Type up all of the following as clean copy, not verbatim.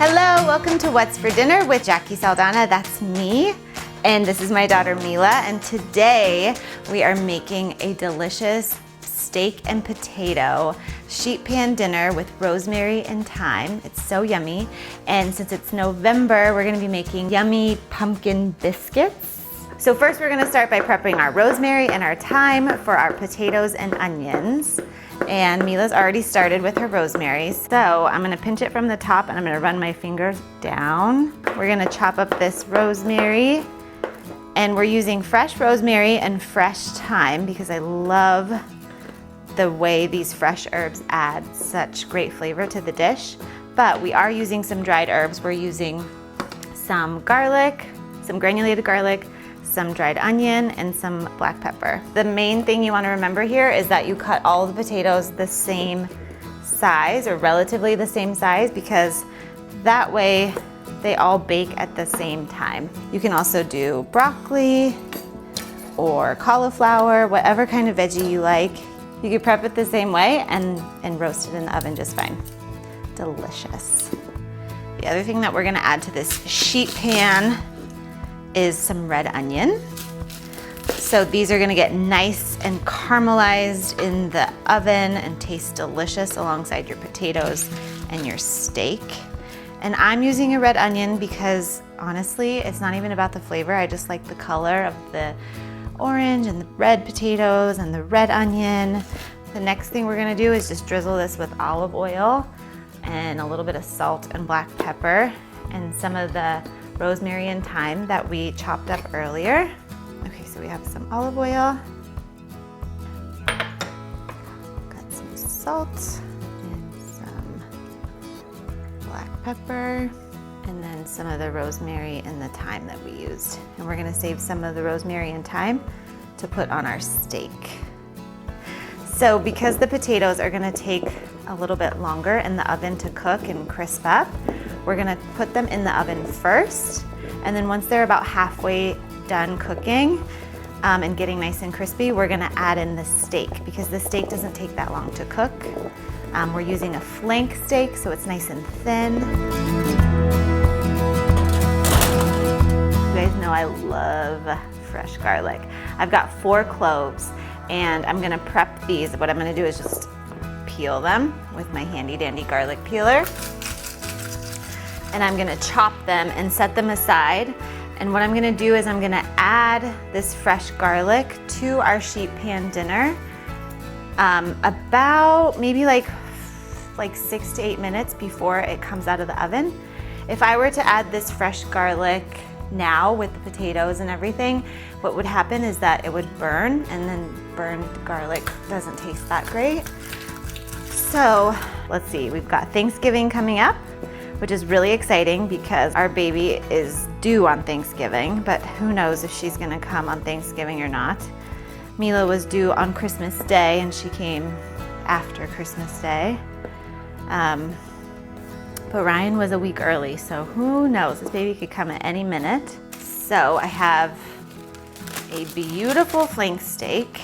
Hello, welcome to What's for Dinner with Jacqui Saldana. That's me. And this is my daughter Mila. And today we are making a delicious steak and potato sheet pan dinner with rosemary and thyme. It's so yummy. And since it's November, we're gonna be making yummy pumpkin biscuits. So first we're gonna start by prepping our rosemary and our thyme for our potatoes and onions. And Mila's already started with her rosemary. So I'm gonna pinch it from the top and I'm gonna run my fingers down. We're gonna chop up this rosemary, and we're using fresh rosemary and fresh thyme because I love the way these fresh herbs add such great flavor to the dish. But we are using some dried herbs. We're using some garlic, some granulated garlic, some dried onion, and some black pepper. The main thing you want to remember here is that you cut all the potatoes the same size, or relatively the same size, because that way they all bake at the same time. You can also do broccoli or cauliflower, whatever kind of veggie you like. You can prep it the same way and roast it in the oven just fine. Delicious. The other thing that we're gonna add to this sheet pan is some red onion. So these are gonna get nice and caramelized in the oven and taste delicious alongside your potatoes and your steak. And I'm using a red onion because honestly, it's not even about the flavor. I just like the color of the orange and the red potatoes and the red onion. The next thing we're gonna do is just drizzle this with olive oil and a little bit of salt and black pepper and some of the rosemary and thyme that we chopped up earlier. Okay, so we have some olive oil, got some salt and some black pepper, and then some of the rosemary and the thyme that we used. And we're gonna save some of the rosemary and thyme to put on our steak. So because the potatoes are gonna take a little bit longer in the oven to cook and crisp up, we're gonna put them in the oven first, and then once they're about halfway done cooking and getting nice and crispy, we're gonna add in the steak because the steak doesn't take that long to cook. We're using a flank steak, so it's nice and thin. You guys know I love fresh garlic. I've got 4 cloves, and I'm gonna prep these. What I'm gonna do is just peel them with my handy dandy garlic peeler. And I'm gonna chop them and set them aside. And what I'm gonna do is I'm gonna add this fresh garlic to our sheet pan dinner about maybe like 6 to 8 minutes before it comes out of the oven. If I were to add this fresh garlic now with the potatoes and everything, what would happen is that it would burn, and then burned garlic doesn't taste that great. So let's see, we've got Thanksgiving coming up, which is really exciting because our baby is due on Thanksgiving, but who knows if she's gonna come on Thanksgiving or not. Mila was due on Christmas Day and she came after Christmas Day. But Ryan was a week early, so who knows, this baby could come at any minute. So I have a beautiful flank steak,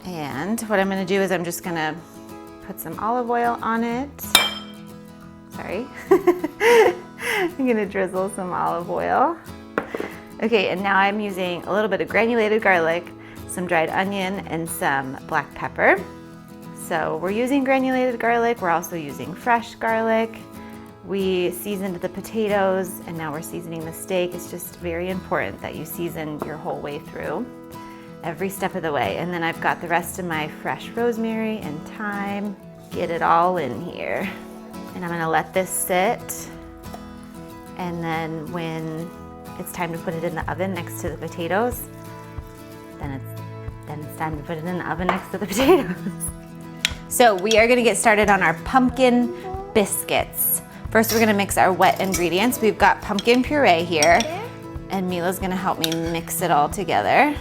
and what I'm gonna do is I'm just gonna put some olive oil on it. Sorry. I'm gonna drizzle some olive oil. Okay, and now I'm using a little bit of granulated garlic, some dried onion, and some black pepper. So we're using granulated garlic, we're also using fresh garlic. We seasoned the potatoes, and now we're seasoning the steak. It's just very important that you season your whole way through, every step of the way. And then I've got the rest of my fresh rosemary and thyme. Get it all in here. And I'm gonna let this sit, and then when it's time to put it in the oven next to the potatoes, then it's time to put it in the oven next to the potatoes. So we are gonna get started on our pumpkin biscuits. First, we're gonna mix our wet ingredients. We've got pumpkin puree here, and Mila's gonna help me mix it all together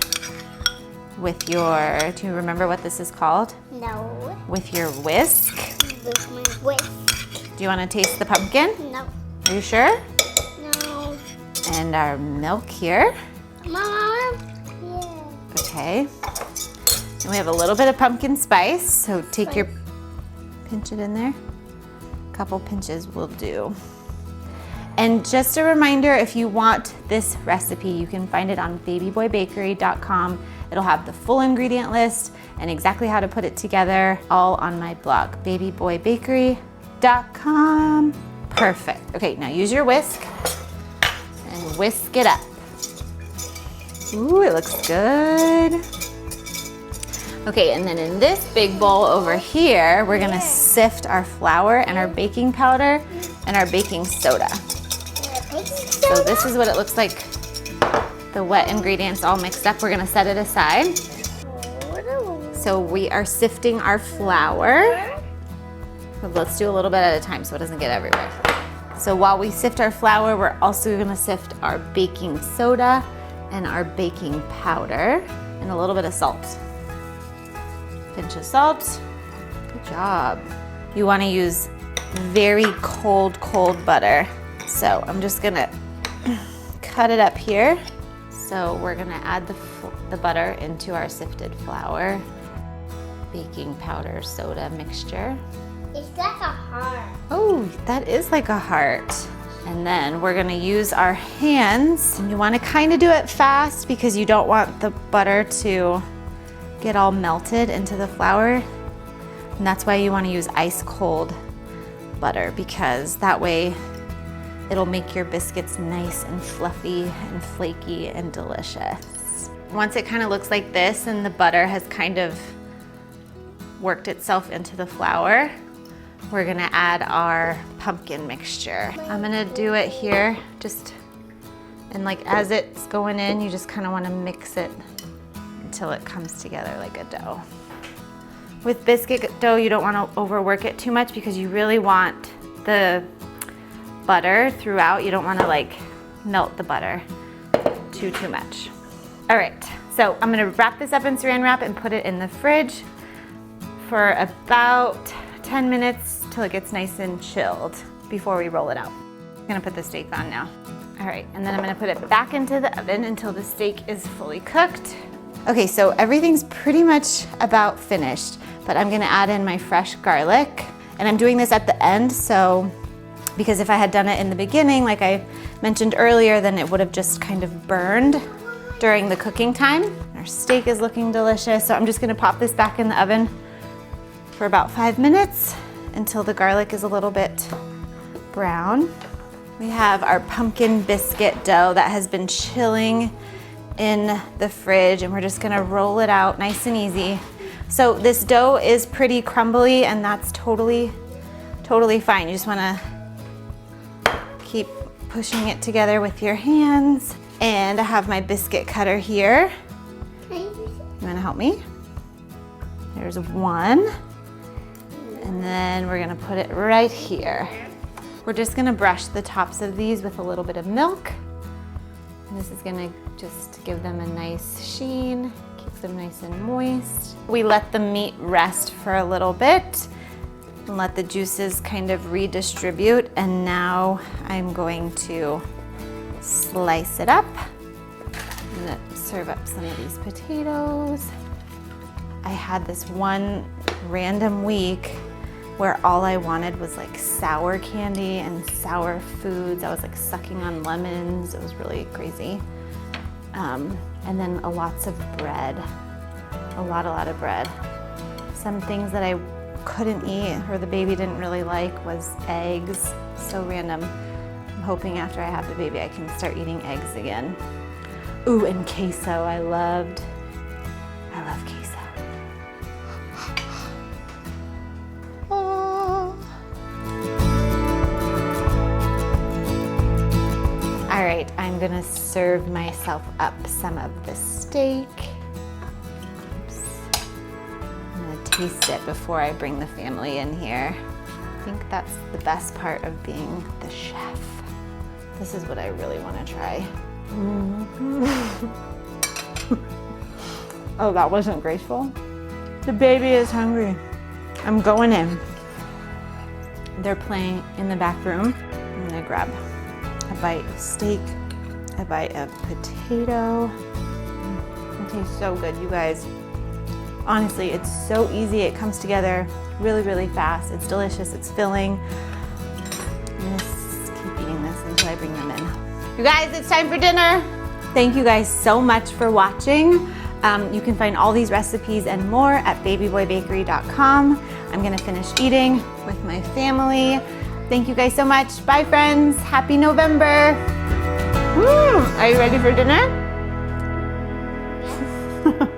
with your, do you remember what this is called? No. With your whisk. With my whisk. Do you wanna taste the pumpkin? No. Are you sure? No. And our milk here. Mama? Yeah. Okay. And we have a little bit of pumpkin spice, so take your, pinch it in there. couple pinches will do. And just a reminder, if you want this recipe, you can find it on babyboybakery.com. It'll have the full ingredient list and exactly how to put it together, all on my blog, babyboybakery.com. Perfect. Okay, now use your whisk and whisk it up. Ooh, it looks good. Okay, and then in this big bowl over here, we're gonna sift our flour and our baking powder and our baking soda. So this is what it looks like, the wet ingredients all mixed up. We're gonna set it aside. So we are sifting our flour. But let's do a little bit at a time so it doesn't get everywhere. So while we sift our flour, we're also gonna sift our baking soda and our baking powder and a little bit of salt. Pinch of salt. Good job. You wanna use very cold butter. So I'm just gonna cut it up here. So we're gonna add the butter into our sifted flour, baking powder, soda mixture. It's like a heart. Oh, that is like a heart. And then we're gonna use our hands. And you wanna kinda do it fast because you don't want the butter to get all melted into the flour. And that's why you wanna use ice cold butter, because that way it'll make your biscuits nice and fluffy and flaky and delicious. Once it kind of looks like this and the butter has kind of worked itself into the flour, we're gonna add our pumpkin mixture. I'm gonna do it here, and like as it's going in, you just kind of wanna mix it until it comes together like a dough. With biscuit dough, you don't wanna overwork it too much because you really want the butter throughout. You don't wanna like melt the butter too much. All right, so I'm gonna wrap this up in saran wrap and put it in the fridge for about 10 minutes till it gets nice and chilled before we roll it out. I'm gonna put the steak on now. All right, and then I'm gonna put it back into the oven until the steak is fully cooked. Okay, so everything's pretty much about finished, but I'm gonna add in my fresh garlic. And I'm doing this at the end, so because if I had done it in the beginning, like I mentioned earlier, then it would have just kind of burned during the cooking time. Our steak is looking delicious, so I'm just gonna pop this back in the oven for about 5 minutes until the garlic is a little bit brown. We have our pumpkin biscuit dough that has been chilling in the fridge, and we're just gonna roll it out nice and easy. So this dough is pretty crumbly, and that's totally fine. You just wanna keep pushing it together with your hands. And I have my biscuit cutter here. You wanna help me? There's one. And then we're gonna put it right here. We're just gonna brush the tops of these with a little bit of milk. And this is gonna just give them a nice sheen, keep them nice and moist. We let the meat rest for a little bit and let the juices kind of redistribute. And now I'm going to slice it up. I'm gonna serve up some of these potatoes. I had this one random week where all I wanted was like sour candy and sour foods. I was like sucking on lemons. It was really crazy. And then lots of bread, a lot of bread. Some things that I couldn't eat or the baby didn't really like was eggs. So random. I'm hoping after I have the baby I can start eating eggs again. Ooh, and queso, I love queso. Oh. All right, I'm gonna serve myself up some of the steak. Oops. I'm gonna taste it before I bring the family in here. I think that's the best part of being the chef. This is what I really wanna try. Oh, that wasn't graceful. The baby is hungry. I'm going in. They're playing in the back room. I'm gonna grab a bite of steak, a bite of potato. It tastes so good, you guys. Honestly, it's so easy. It comes together really, really fast. It's delicious, it's filling. You guys, it's time for dinner. Thank you guys so much for watching. You can find all these recipes and more at babyboybakery.com. I'm gonna finish eating with my family. Thank you guys so much. Bye friends, happy November. Are you ready for dinner? Yes.